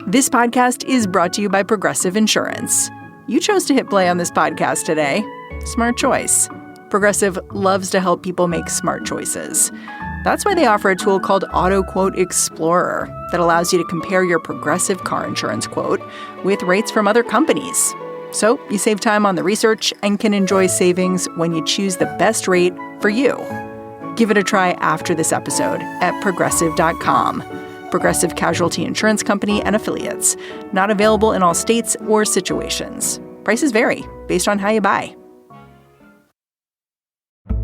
This podcast is brought to you by Progressive Insurance. You chose to hit play on this podcast today. Smart choice. Progressive loves to help people make smart choices. That's why they offer a tool called Auto Quote Explorer that allows you to compare your Progressive car insurance quote with rates from other companies. So you save time on the research and can enjoy savings when you choose the best rate for you. Give it a try after this episode at Progressive.com. Progressive Casualty Insurance Company and Affiliates. Not available in all states or situations. Prices vary based on how you buy.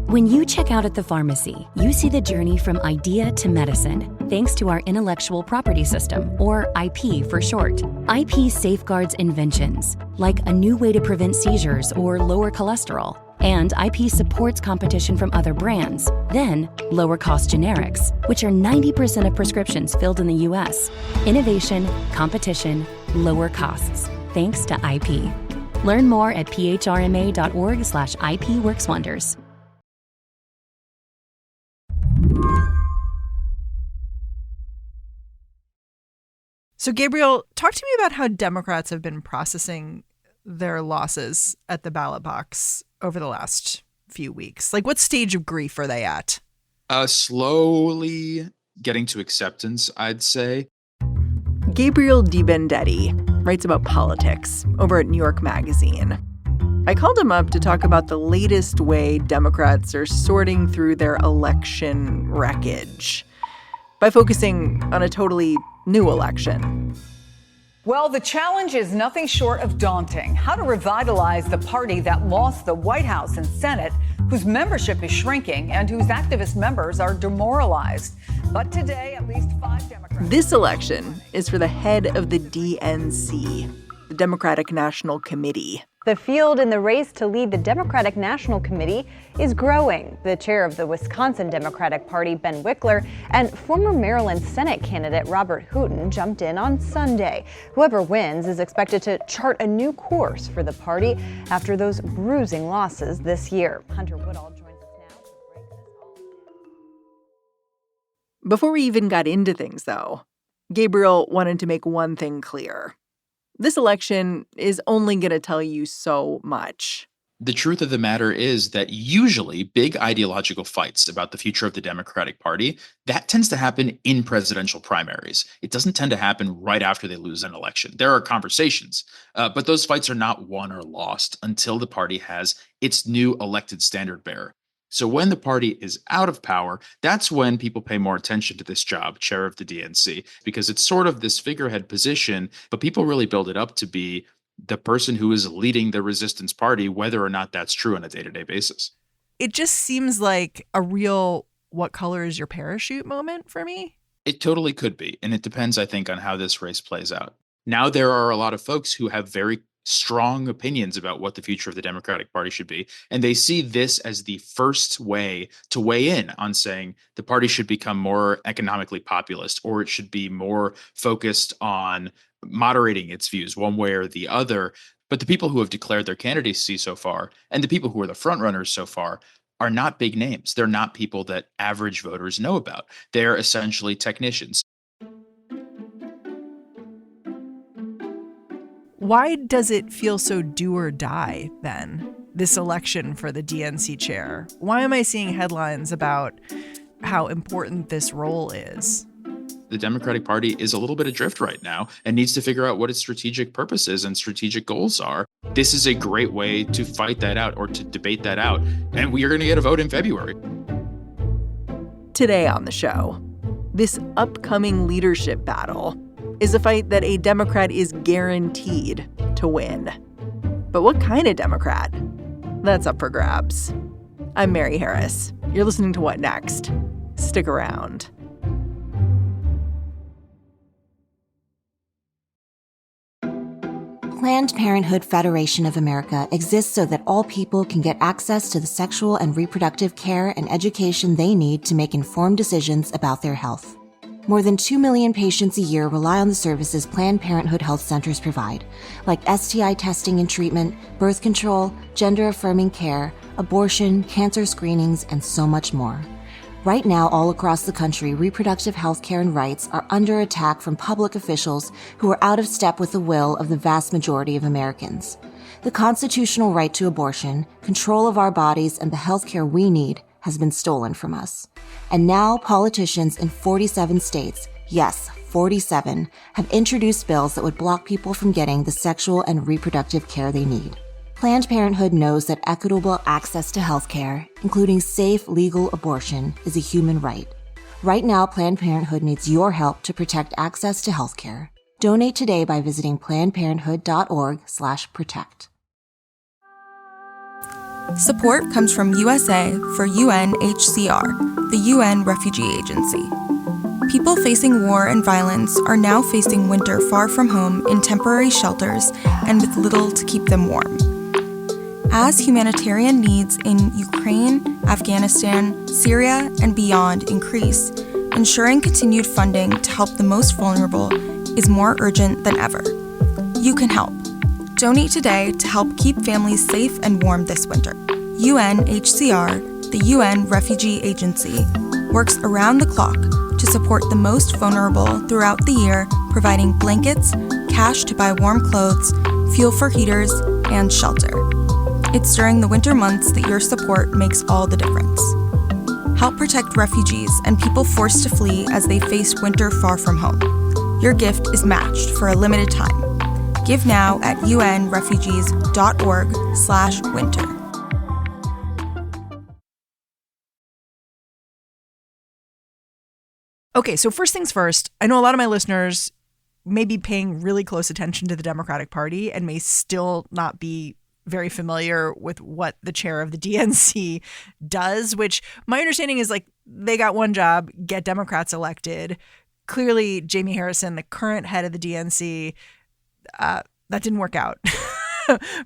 When you check out at the pharmacy, you see the journey from idea to medicine, thanks to our intellectual property system, or IP for short. IP safeguards inventions, like a new way to prevent seizures or lower cholesterol. And IP supports competition from other brands, then lower-cost generics, which are 90% of prescriptions filled in the U.S. Innovation, competition, lower costs, thanks to IP. Learn more at phrma.org/IP Works Wonders. So, Gabriel, talk to me about how Democrats have been processing their losses at the ballot box over the last few weeks. Like, what stage of grief are they at? Slowly getting to acceptance, I'd say. Gabriel Debenedetti writes about politics over at New York Magazine. I called him up to talk about the latest way Democrats are sorting through their election wreckage by focusing on a totally new election. Well, the challenge is nothing short of daunting. How to revitalize the party that lost the White House and Senate, whose membership is shrinking and whose activist members are demoralized. But today, at least 5 Democrats... This election is for the head of the DNC, the Democratic National Committee. The field in the race to lead the Democratic National Committee is growing. The chair of the Wisconsin Democratic Party, Ben Wickler, and former Maryland Senate candidate Robert Hooton jumped in on Sunday. Whoever wins is expected to chart a new course for the party after those bruising losses this year. Hunter Woodall joins us now to break this all down. Before we even got into things, though, Gabriel wanted to make one thing clear. This election is only going to tell you so much. The truth of the matter is that usually big ideological fights about the future of the Democratic Party, that tends to happen in presidential primaries. It doesn't tend to happen right after they lose an election. There are conversations, but those fights are not won or lost until the party has its new elected standard bearer. So when the party is out of power, that's when people pay more attention to this job, chair of the DNC, because it's sort of this figurehead position, but people really build it up to be the person who is leading the resistance party, whether or not that's true on a day-to-day basis. It just seems like a real what color is your parachute moment for me. It totally could be. And it depends, I think, on how this race plays out. Now there are a lot of folks who have very strong opinions about what the future of the Democratic Party should be. And they see this as the first way to weigh in on saying the party should become more economically populist, or it should be more focused on moderating its views one way or the other. But the people who have declared their candidacy so far, and the people who are the front runners so far, are not big names. They're not people that average voters know about. They're essentially technicians. Why does it feel so do or die then, this election for the DNC chair? Why am I seeing headlines about how important this role is? The Democratic Party is a little bit adrift right now and needs to figure out what its strategic purposes and strategic goals are. This is a great way to fight that out or to debate that out. And we are going to get a vote in February. Today on the show, this upcoming leadership battle is a fight that a Democrat is guaranteed to win. But what kind of Democrat? That's up for grabs. I'm Mary Harris. You're listening to What Next? Stick around. Planned Parenthood Federation of America exists so that all people can get access to the sexual and reproductive care and education they need to make informed decisions about their health. More than 2 million patients a year rely on the services Planned Parenthood health centers provide, like STI testing and treatment, birth control, gender-affirming care, abortion, cancer screenings, and so much more. Right now, all across the country, reproductive health care and rights are under attack from public officials who are out of step with the will of the vast majority of Americans. The constitutional right to abortion, control of our bodies, and the health care we need has been stolen from us. And now politicians in 47 states, yes, 47, have introduced bills that would block people from getting the sexual and reproductive care they need. Planned Parenthood knows that equitable access to health care, including safe, legal abortion, is a human right. Right now, Planned Parenthood needs your help to protect access to health care. Donate today by visiting plannedparenthood.org/protect. Support comes from USA for UNHCR, the UN Refugee Agency. People facing war and violence are now facing winter far from home in temporary shelters and with little to keep them warm. As humanitarian needs in Ukraine, Afghanistan, Syria, and beyond increase, ensuring continued funding to help the most vulnerable is more urgent than ever. You can help. Donate today to help keep families safe and warm this winter. UNHCR, the UN Refugee Agency, works around the clock to support the most vulnerable throughout the year, providing blankets, cash to buy warm clothes, fuel for heaters, and shelter. It's during the winter months that your support makes all the difference. Help protect refugees and people forced to flee as they face winter far from home. Your gift is matched for a limited time. Give now at unrefugees.org/winter. Okay, so first things first, I know a lot of my listeners may be paying really close attention to the Democratic Party and may still not be very familiar with what the chair of the DNC does, which my understanding is like they got one job, get Democrats elected. Clearly, Jamie Harrison, the current head of the DNC, that didn't work out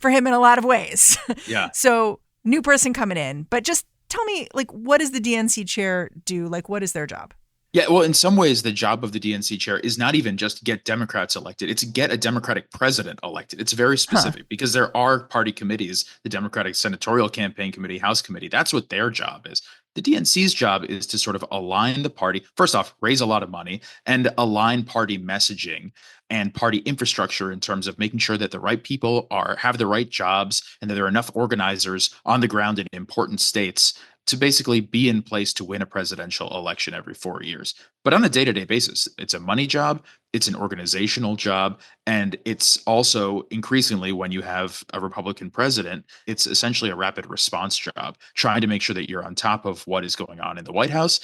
for him in a lot of ways. Yeah. So new person coming in. But just tell me, like, what does the DNC chair do? Like, what is their job? Yeah, well, in some ways, the job of the DNC chair is not even just get Democrats elected. It's get a Democratic president elected. It's very specific because there are party committees, the Democratic Senatorial Campaign Committee, House Committee. That's what their job is. The DNC's job is to sort of align the party, first off, raise a lot of money and align party messaging and party infrastructure in terms of making sure that the right people have the right jobs and that there are enough organizers on the ground in important states to basically be in place to win a presidential election every 4 years. But on a day-to-day basis, it's a money job, it's an organizational job, and it's also increasingly, when you have a Republican president, it's essentially a rapid response job, trying to make sure that you're on top of what is going on in the White House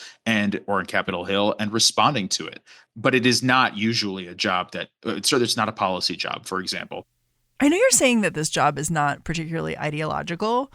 or in Capitol Hill and responding to it. But it is not usually a job it's not a policy job, for example. I know you're saying that this job is not particularly ideological,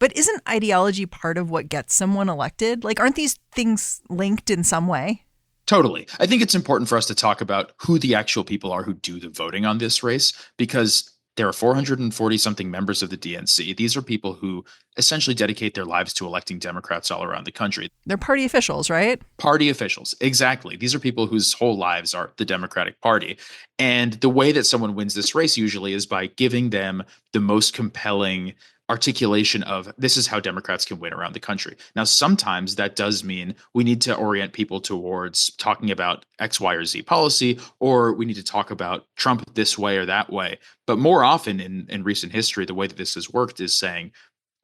but isn't ideology part of what gets someone elected? Like, aren't these things linked in some way? Totally. I think it's important for us to talk about who the actual people are who do the voting on this race, because there are 440-something members of the DNC. These are people who essentially dedicate their lives to electing Democrats all around the country. They're party officials, right? Party officials. Exactly. These are people whose whole lives are the Democratic Party. And the way that someone wins this race usually is by giving them the most compelling articulation of this is how Democrats can win around the country. Now, sometimes that does mean we need to orient people towards talking about X, Y, or Z policy, or we need to talk about Trump this way or that way. But more often in recent history, the way that this has worked is saying,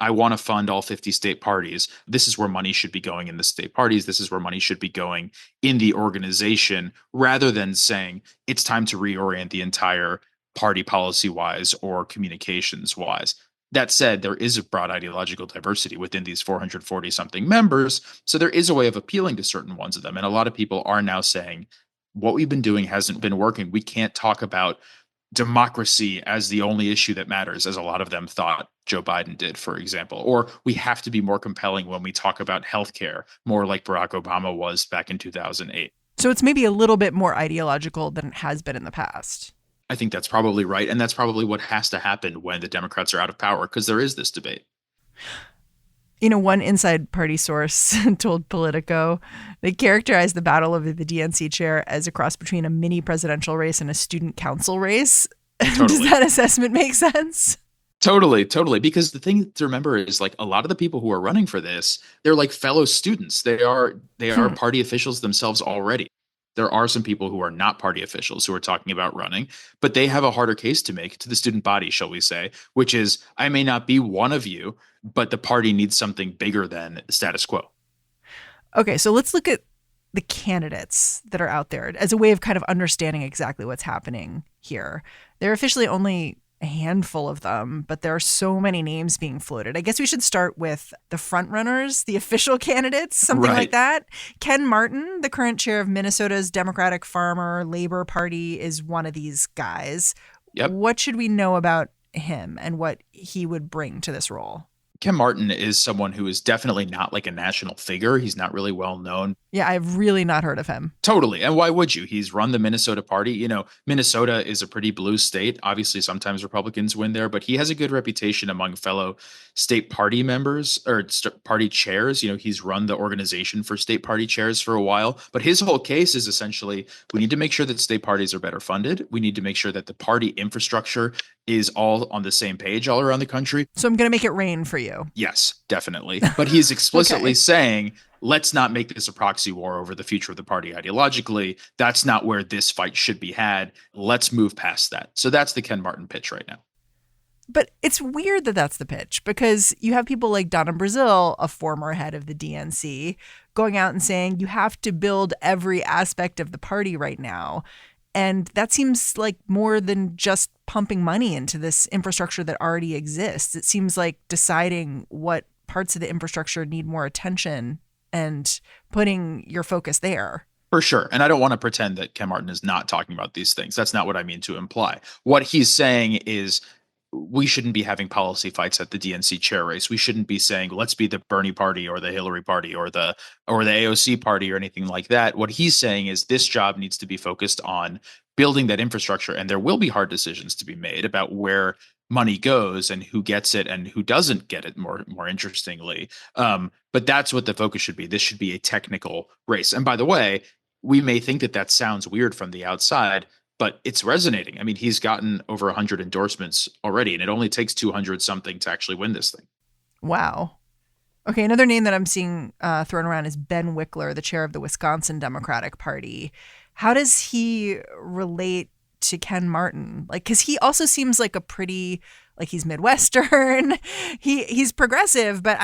I want to fund all 50 state parties. This is where money should be going in the state parties. This is where money should be going in the organization, rather than saying it's time to reorient the entire party policy-wise or communications-wise. That said, there is a broad ideological diversity within these 440-something members, so there is a way of appealing to certain ones of them. And a lot of people are now saying, what we've been doing hasn't been working. We can't talk about democracy as the only issue that matters, as a lot of them thought Joe Biden did, for example. Or we have to be more compelling when we talk about healthcare, more like Barack Obama was back in 2008. So it's maybe a little bit more ideological than it has been in the past. I think that's probably right. And that's probably what has to happen when the Democrats are out of power, because there is this debate. You know, one inside party source told Politico they characterized the battle over the DNC chair as a cross between a mini presidential race and a student council race. Totally. Does that assessment make sense? Totally, totally. Because the thing to remember is like a lot of the people who are running for this, they're like fellow students. They are party officials themselves already. There are some people who are not party officials who are talking about running, but they have a harder case to make to the student body, shall we say, which is I may not be one of you, but the party needs something bigger than the status quo. Okay, so let's look at the candidates that are out there as a way of kind of understanding exactly what's happening here. There are officially only a handful of them, but there are so many names being floated. I guess we should start with the front runners, the official candidates, something like that. Ken Martin, the current chair of Minnesota's Democratic Farmer Labor Party, is one of these guys. Yep. What should we know about him and what he would bring to this role? Ken Martin is someone who is definitely not like a national figure. He's not really well known. Yeah, I've really not heard of him. Totally. And why would you? He's run the Minnesota party. You know, Minnesota is a pretty blue state. Obviously, sometimes Republicans win there, but he has a good reputation among fellow state party members or party chairs. You know, he's run the organization for state party chairs for a while. But his whole case is essentially we need to make sure that state parties are better funded. We need to make sure that the party infrastructure is all on the same page all around the country. So I'm going to make it rain for you. Yes, definitely. But he's explicitly saying, let's not make this a proxy war over the future of the party ideologically. That's not where this fight should be had. Let's move past that. So that's the Ken Martin pitch right now. But it's weird that that's the pitch because you have people like Donna Brazile, a former head of the DNC, going out and saying you have to build every aspect of the party right now. And that seems like more than just pumping money into this infrastructure that already exists. It seems like deciding what parts of the infrastructure need more attention and putting your focus there. For sure. And I don't want to pretend that Ken Martin is not talking about these things. That's not what I mean to imply. What he's saying is we shouldn't be having policy fights at the DNC chair race. We shouldn't be saying, let's be the Bernie party or the Hillary party or the AOC party or anything like that. What he's saying is this job needs to be focused on building that infrastructure. And there will be hard decisions to be made about where money goes and who gets it and who doesn't get it more interestingly. But that's what the focus should be. This should be a technical race. And by the way, we may think that that sounds weird from the outside, but it's resonating. I mean, he's gotten over 100 endorsements already, and it only takes 200 something to actually win this thing. Wow. Okay, another name that I'm seeing thrown around is Ben Wickler, the chair of the Wisconsin Democratic Party. How does he relate to Ken Martin? Like, because he also seems like a pretty, like he's Midwestern. He's progressive, but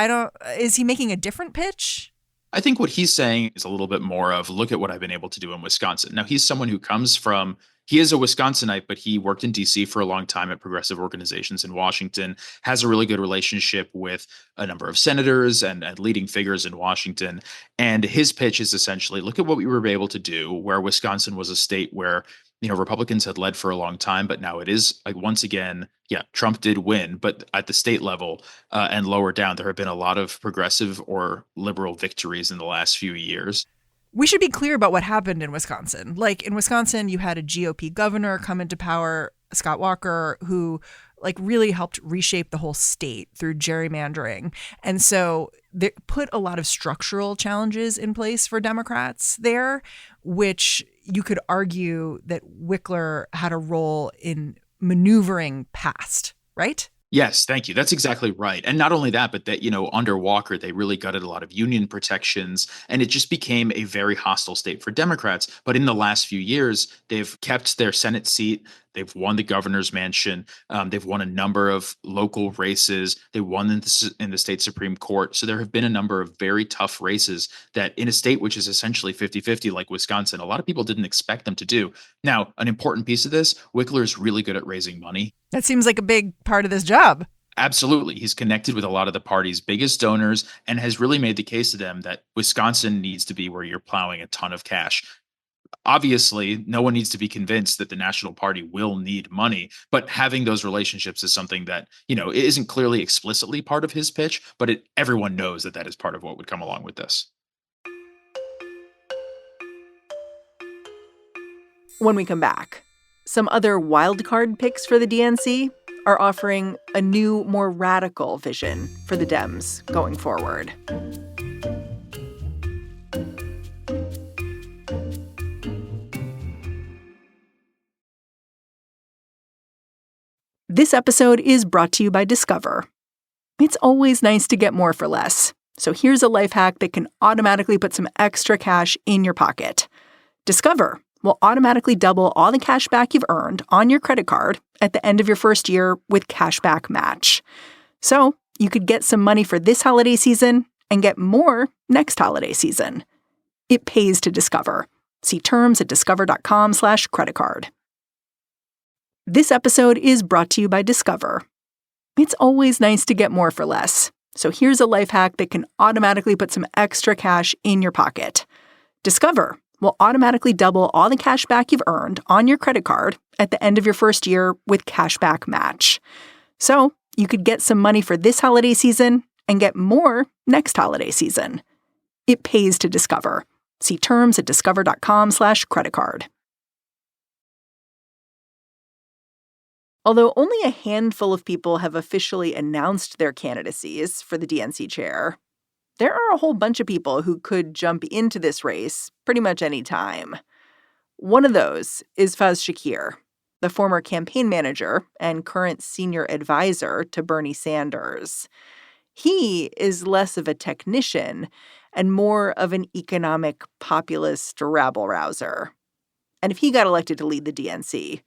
is he making a different pitch? I think what he's saying is a little bit more of look at what I've been able to do in Wisconsin. Now, he's someone who comes from he is a Wisconsinite, but he worked in D.C. for a long time at progressive organizations in Washington, has a really good relationship with a number of senators and leading figures in Washington. And his pitch is essentially, look at what we were able to do, where Wisconsin was a state where, you know, Republicans had led for a long time, but now it is like once again, yeah, Trump did win, but at the state level and lower down, there have been a lot of progressive or liberal victories in the last few years. We should be clear about what happened in Wisconsin. Like in Wisconsin, you had a GOP governor come into power, Scott Walker, who like really helped reshape the whole state through gerrymandering. And so they put a lot of structural challenges in place for Democrats there, which you could argue that Wickler had a role in maneuvering past, right? Yes, thank you. That's exactly right. And not only that, but that, you know, under Walker, they really gutted a lot of union protections, and it just became a very hostile state for Democrats. But in the last few years, they've kept their Senate seat. They've won the governor's mansion. They've won a number of local races. They won in the state Supreme Court. So there have been a number of very tough races that in a state which is essentially 50-50 like Wisconsin, a lot of people didn't expect them to do. Now, an important piece of this, Wickler is really good at raising money. That seems like a big part of this job. Absolutely. He's connected with a lot of the party's biggest donors and has really made the case to them that Wisconsin needs to be where you're plowing a ton of cash. Obviously, no one needs to be convinced that the national party will need money, but having those relationships is something that, you know, it isn't clearly explicitly part of his pitch, but everyone knows that is part of what would come along with this. When we come back, some other wildcard picks for the DNC are offering a new, more radical vision for the Dems going forward. This episode is brought to you by Discover. It's always nice to get more for less. So here's a life hack that can automatically put some extra cash in your pocket. Discover will automatically double all the cash back you've earned on your credit card at the end of your first year with Cashback Match. So you could get some money for this holiday season and get more next holiday season. It pays to Discover. See terms at discover.com/creditcard. This episode is brought to you by Discover. It's always nice to get more for less. So here's a life hack that can automatically put some extra cash in your pocket. Discover will automatically double all the cash back you've earned on your credit card at the end of your first year with Cashback Match. So you could get some money for this holiday season and get more next holiday season. It pays to Discover. See terms at discover.com/creditcard. Although only a handful of people have officially announced their candidacies for the DNC chair, there are a whole bunch of people who could jump into this race pretty much any time. One of those is Faz Shakir, the former campaign manager and current senior advisor to Bernie Sanders. He is less of a technician and more of an economic populist rabble-rouser. And if he got elected to lead the DNC,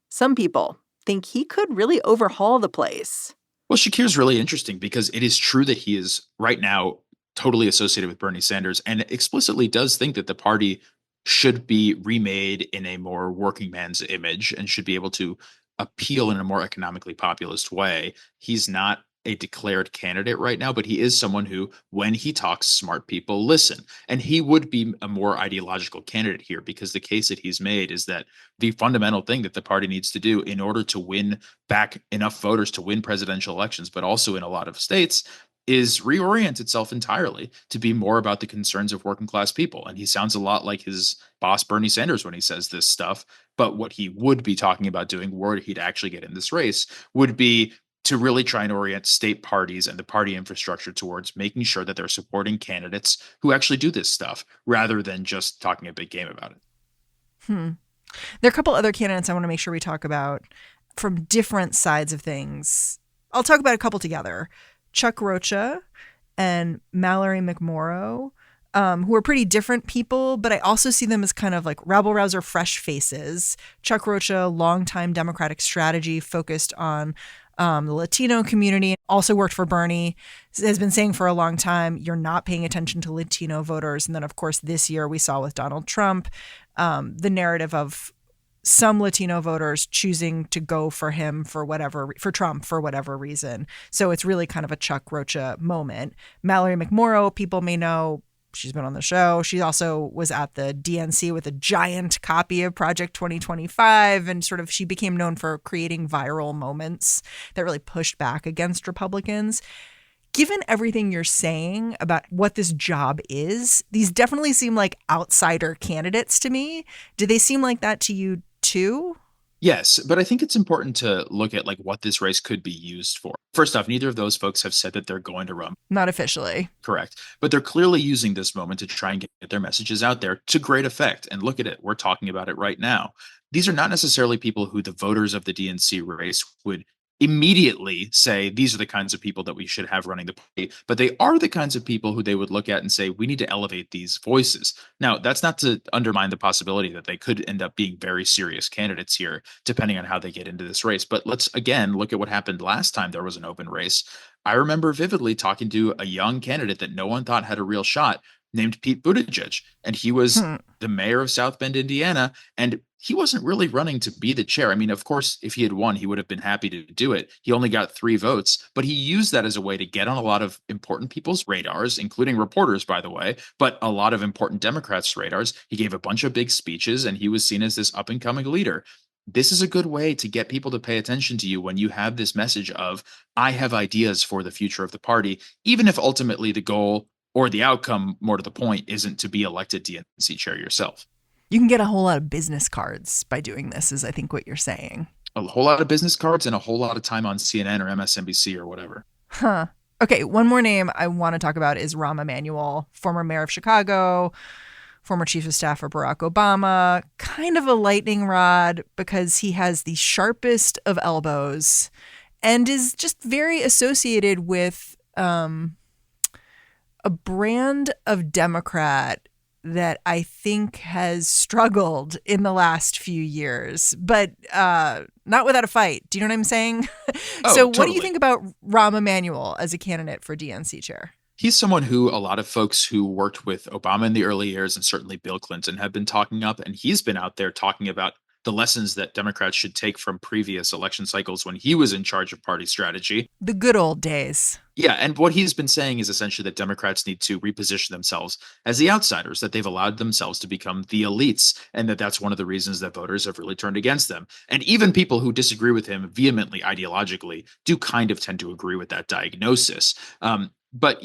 some people think he could really overhaul the place. Well, Shakir's really interesting because it is true that he is right now totally associated with Bernie Sanders and explicitly does think that the party should be remade in a more working man's image and should be able to appeal in a more economically populist way. He's not a declared candidate right now, but he is someone who, when he talks, smart people listen. And he would be a more ideological candidate here because the case that he's made is that the fundamental thing that the party needs to do in order to win back enough voters to win presidential elections, but also in a lot of states, is reorient itself entirely to be more about the concerns of working class people. And he sounds a lot like his boss, Bernie Sanders, when he says this stuff. But what he would be talking about doing were he'd actually get in this race would be to really try and orient state parties and the party infrastructure towards making sure that they're supporting candidates who actually do this stuff rather than just talking a big game about it. There are a couple other candidates I want to make sure we talk about from different sides of things. I'll talk about a couple together. Chuck Rocha and Mallory McMorrow, who are pretty different people, but I also see them as kind of like rabble-rouser fresh faces. Chuck Rocha, longtime Democratic strategy focused on the Latino community, also worked for Bernie, has been saying for a long time, you're not paying attention to Latino voters. And then, of course, this year we saw with Donald Trump, the narrative of some Latino voters choosing to go for him for Trump for whatever reason. So it's really kind of a Chuck Rocha moment. Mallory McMorrow, people may know, she's been on the show. She also was at the DNC with a giant copy of Project 2025, and sort of she became known for creating viral moments that really pushed back against Republicans. Given everything you're saying about what this job is, these definitely seem like outsider candidates to me. Do they seem like that to you too? Yes, but I think it's important to look at like what this race could be used for. First off, neither of those folks have said that they're going to run. Not officially. Correct. But they're clearly using this moment to try and get their messages out there to great effect. And look at it. We're talking about it right now. These are not necessarily people who the voters of the DNC race would immediately say, these are the kinds of people that we should have running the party. But they are the kinds of people who they would look at and say, we need to elevate these voices. Now, that's not to undermine the possibility that they could end up being very serious candidates here, depending on how they get into this race. But let's, again, look at what happened last time there was an open race. I remember vividly talking to a young candidate that no one thought had a real shot named Pete Buttigieg. And he was the mayor of South Bend, Indiana. And he wasn't really running to be the chair. I mean, of course, if he had won, he would have been happy to do it. He only got 3 votes, but he used that as a way to get on a lot of important people's radars, including reporters, by the way, but a lot of important Democrats' radars. He gave a bunch of big speeches, and he was seen as this up-and-coming leader. This is a good way to get people to pay attention to you when you have this message of, I have ideas for the future of the party, even if ultimately the goal or the outcome, more to the point, isn't to be elected DNC chair yourself. You can get a whole lot of business cards by doing this, is I think what you're saying. A whole lot of business cards and a whole lot of time on CNN or MSNBC or whatever. Okay, one more name I want to talk about is Rahm Emanuel, former mayor of Chicago, former chief of staff for Barack Obama, kind of a lightning rod because he has the sharpest of elbows and is just very associated with a brand of Democrat that I think has struggled in the last few years, but not without a fight. Do you know what I'm saying? Oh, So totally. What do you think about Rahm Emanuel as a candidate for DNC chair? He's someone who a lot of folks who worked with Obama in the early years and certainly Bill Clinton have been talking up. And he's been out there talking about the lessons that Democrats should take from previous election cycles when he was in charge of party strategy. The good old days. Yeah. And what he's been saying is essentially that Democrats need to reposition themselves as the outsiders, that they've allowed themselves to become the elites, and that that's one of the reasons that voters have really turned against them. And even people who disagree with him vehemently ideologically do kind of tend to agree with that diagnosis. But,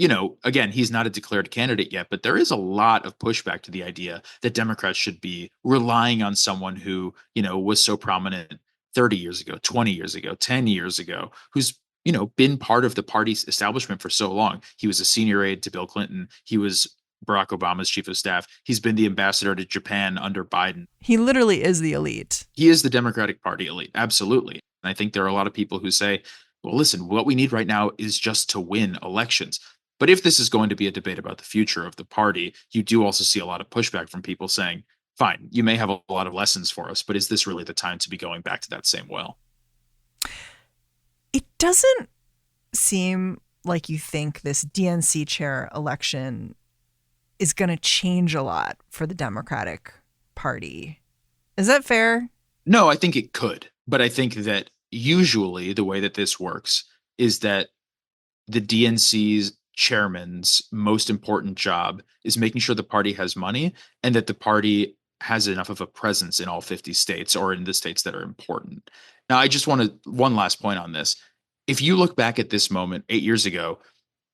again, he's not a declared candidate yet, but there is a lot of pushback to the idea that Democrats should be relying on someone who, was so prominent 30 years ago, 20 years ago, 10 years ago, who's, been part of the party's establishment for so long. He was a senior aide to Bill Clinton. He was Barack Obama's chief of staff. He's been the ambassador to Japan under Biden. He literally is the elite. He is the Democratic Party elite. Absolutely. And I think there are a lot of people who say, well, listen, what we need right now is just to win elections. But if this is going to be a debate about the future of the party, you do also see a lot of pushback from people saying, fine, you may have a lot of lessons for us, but is this really the time to be going back to that same well? It doesn't seem like you think this DNC chair election is going to change a lot for the Democratic Party. Is that fair? No, I think it could. But I think that usually the way that this works is that the DNC's chairman's most important job is making sure the party has money and that the party has enough of a presence in all 50 states or in the states that are important. Now, I just wanted one last point on this. If you look back at this moment 8 years ago,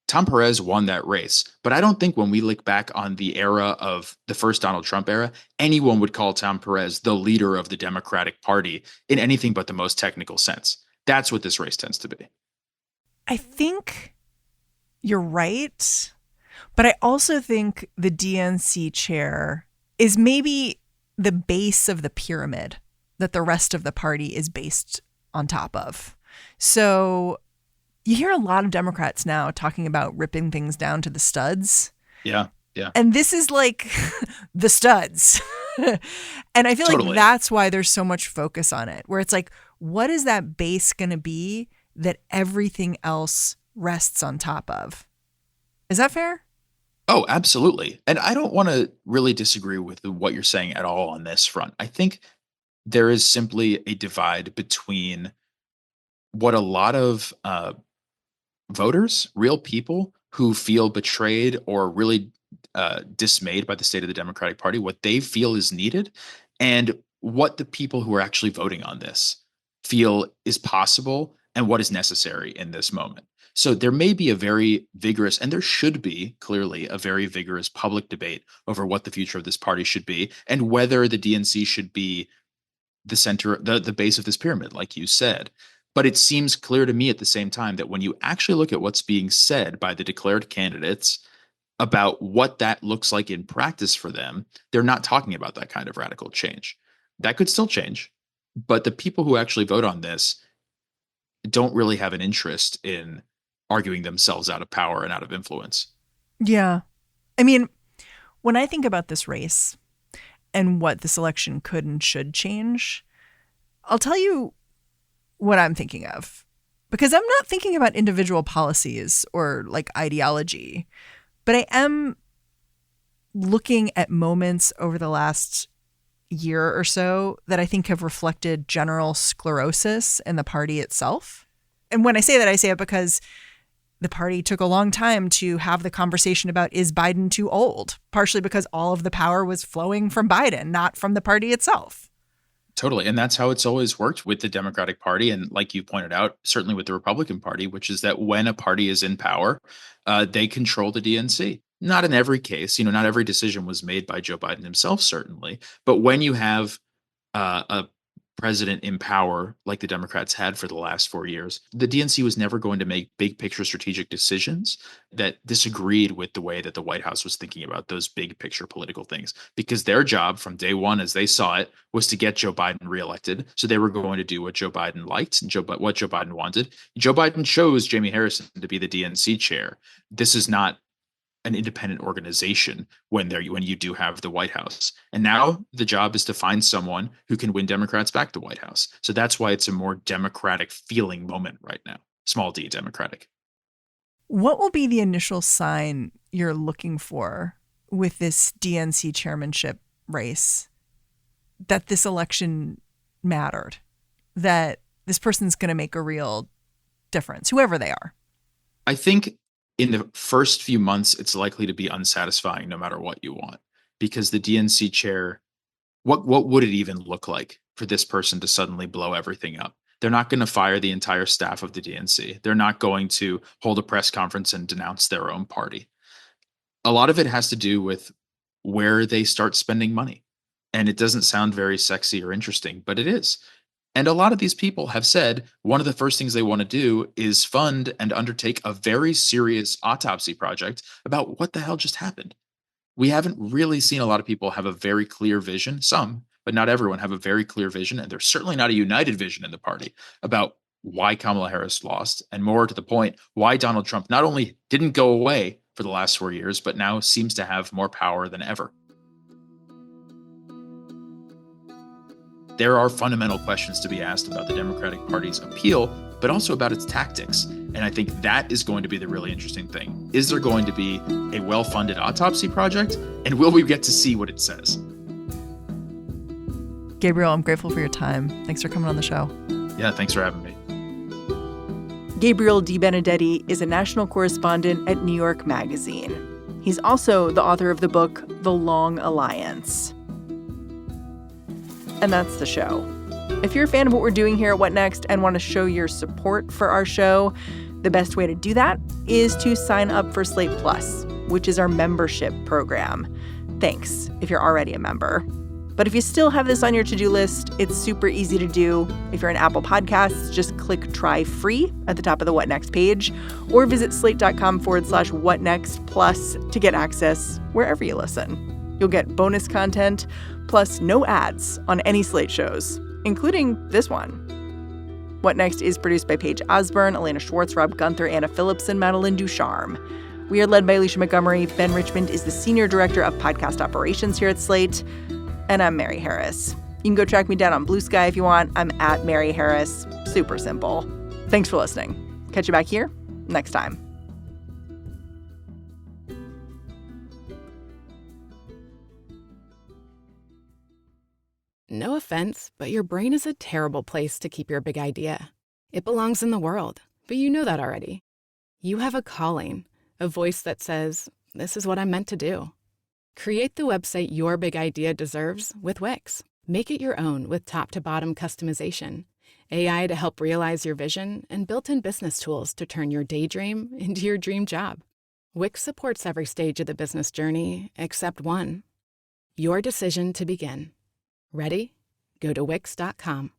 Tom Perez won that race. But I don't think when we look back on the era of the first Donald Trump era, anyone would call Tom Perez the leader of the Democratic Party in anything but the most technical sense. That's what this race tends to be. I think you're right. But I also think the DNC chair is maybe the base of the pyramid that the rest of the party is based on top of. So you hear a lot of Democrats now talking about ripping things down to the studs. Yeah. And this is like the studs. And I feel Totally. like that's why there's so much focus on it, where it's like, what is that base going to be that everything else rests on top of? Is that fair? Oh, absolutely. And I don't want to really disagree with what you're saying at all on this front. I think there is simply a divide between what a lot of voters, real people who feel betrayed or really dismayed by the state of the Democratic Party, what they feel is needed, and what the people who are actually voting on this feel is possible and what is necessary in this moment. So there may be a very vigorous, and there should be clearly a very vigorous public debate over what the future of this party should be and whether the DNC should be the center, the base of this pyramid, like you said. But it seems clear to me at the same time that when you actually look at what's being said by the declared candidates about what that looks like in practice for them, they're not talking about that kind of radical change. That could still change, but the people who actually vote on this don't really have an interest in arguing themselves out of power and out of influence. Yeah. I mean, when I think about this race and what this election could and should change, I'll tell you what I'm thinking of, because I'm not thinking about individual policies or like ideology, but I am looking at moments over the last year or so that I think have reflected general sclerosis in the party itself. And when I say that, I say it because the party took a long time to have the conversation about, is Biden too old? Partially because all of the power was flowing from Biden, not from the party itself. Totally. And that's how it's always worked with the Democratic Party. And like you pointed out, certainly with the Republican Party, which is that when a party is in power, they control the DNC. Not in every case, not every decision was made by Joe Biden himself, certainly. But when you have a president in power like the Democrats had for the last 4 years, the DNC was never going to make big picture strategic decisions that disagreed with the way that the White House was thinking about those big picture political things, because their job from day one, as they saw it, was to get Joe Biden reelected. So they were going to do what Joe Biden liked and what Joe Biden wanted. Joe Biden chose Jamie Harrison to be the DNC chair. This is not an independent organization when you do have the White House. And now the job is to find someone who can win Democrats back the White House. So that's why it's a more democratic feeling moment right now. Small d democratic. What will be the initial sign you're looking for with this DNC chairmanship race that this election mattered, that this person's going to make a real difference, whoever they are? I think in the first few months, it's likely to be unsatisfying no matter what you want, because the DNC chair, what would it even look like for this person to suddenly blow everything up? They're not going to fire the entire staff of the DNC. They're not going to hold a press conference and denounce their own party. A lot of it has to do with where they start spending money. And it doesn't sound very sexy or interesting, but it is. And a lot of these people have said one of the first things they want to do is fund and undertake a very serious autopsy project about what the hell just happened. We haven't really seen a lot of people have a very clear vision, some, but not everyone have a very clear vision. And there's certainly not a united vision in the party about why Kamala Harris lost. And more to the point, why Donald Trump not only didn't go away for the last 4 years, but now seems to have more power than ever. There are fundamental questions to be asked about the Democratic Party's appeal, but also about its tactics. And I think that is going to be the really interesting thing. Is there going to be a well-funded autopsy project? And will we get to see what it says? Gabriel, I'm grateful for your time. Thanks for coming on the show. Yeah, thanks for having me. Gabriel Debenedetti is a national correspondent at New York Magazine. He's also the author of the book, The Long Alliance. And that's the show. If you're a fan of what we're doing here at What Next and want to show your support for our show, the best way to do that is to sign up for Slate Plus, which is our membership program. Thanks if you're already a member. But if you still have this on your to-do list, it's super easy to do. If you're an Apple Podcasts, just click try free at the top of the What Next page, or visit slate.com/What Next Plus to get access wherever you listen. You'll get bonus content, plus no ads on any Slate shows, including this one. What Next is produced by Paige Osburn, Elena Schwartz, Rob Gunther, Anna Phillips, and Madeline Ducharme. We are led by Alicia Montgomery. Ben Richmond is the Senior Director of Podcast Operations here at Slate. And I'm Mary Harris. You can go track me down on Blue Sky if you want. I'm at Mary Harris. Super simple. Thanks for listening. Catch you back here next time. No offense, but your brain is a terrible place to keep your big idea. It belongs in the world, but you know that already. You have a calling, a voice that says, this is what I'm meant to do. Create the website your big idea deserves with Wix. Make it your own with top-to-bottom customization, AI to help realize your vision, and built-in business tools to turn your daydream into your dream job. Wix supports every stage of the business journey except one. Your decision to begin. Ready? Go to Wix.com.